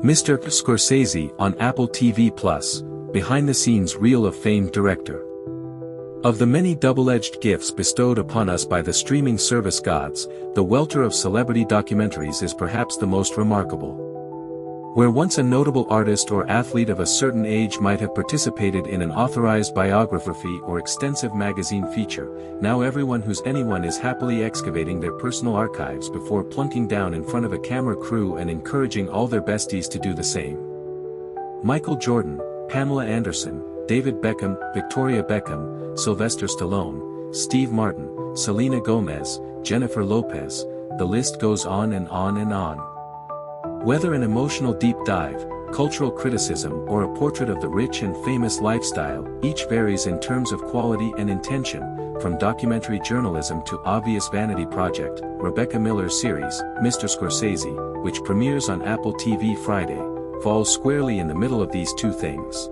Mr. Scorsese on Apple TV+, behind-the-scenes reel of famed director. Of the many double-edged gifts bestowed upon us by the streaming service gods, the welter of celebrity documentaries is perhaps the most remarkable. Where once a notable artist or athlete of a certain age might have participated in an authorized biography or extensive magazine feature, now everyone who's anyone is happily excavating their personal archives before plunking down in front of a camera crew and encouraging all their besties to do the same. Michael Jordan, Pamela Anderson, David Beckham, Victoria Beckham, Sylvester Stallone, Steve Martin, Selena Gomez, Jennifer Lopez, the list goes on and on and on. Whether an emotional deep dive, cultural criticism or a portrait of the rich and famous lifestyle, each varies in terms of quality and intention, from documentary journalism to obvious vanity project. Rebecca Miller's series, Mr. Scorsese, which premieres on Apple TV Friday, falls squarely in the middle of these two things.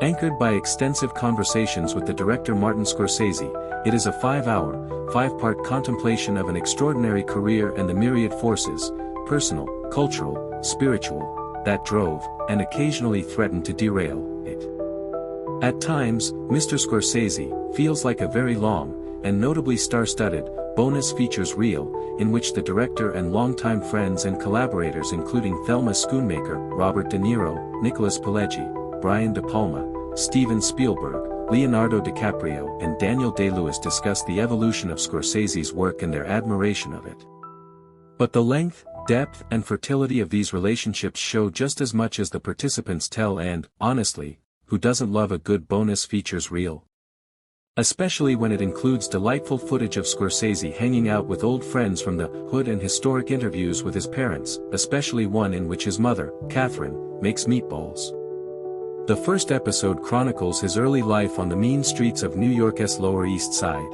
Anchored by extensive conversations with the director Martin Scorsese, it is a 5-hour, 5-part contemplation of an extraordinary career and the myriad forces, personal, cultural, spiritual, that drove, and occasionally threatened to derail, it. At times, Mr. Scorsese feels like a very long, and notably star-studded, bonus features reel, in which the director and longtime friends and collaborators including Thelma Schoonmaker, Robert De Niro, Nicholas Pileggi, Brian De Palma, Steven Spielberg, Leonardo DiCaprio and Daniel Day-Lewis discuss the evolution of Scorsese's work and their admiration of it. But the length, depth and fertility of these relationships show just as much as the participants tell, and, honestly, who doesn't love a good bonus features reel? Especially when it includes delightful footage of Scorsese hanging out with old friends from the hood and historic interviews with his parents, especially one in which his mother, Catherine, makes meatballs. The first episode chronicles his early life on the mean streets of New York's Lower East Side.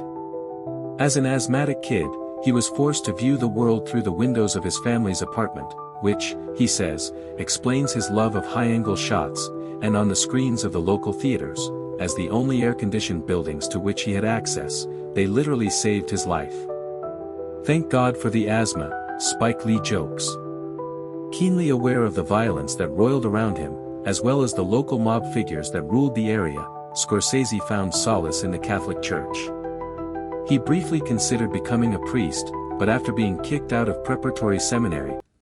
As an asthmatic kid, he was forced to view the world through the windows of his family's apartment, which, he says, explains his love of high-angle shots, and on the screens of the local theaters, as the only air-conditioned buildings to which he had access, they literally saved his life. Thank God for the asthma, Spike Lee jokes. Keenly aware of the violence that roiled around him, as well as the local mob figures that ruled the area, Scorsese found solace in the Catholic Church. He briefly considered becoming a priest, but after being kicked out of preparatory seminary,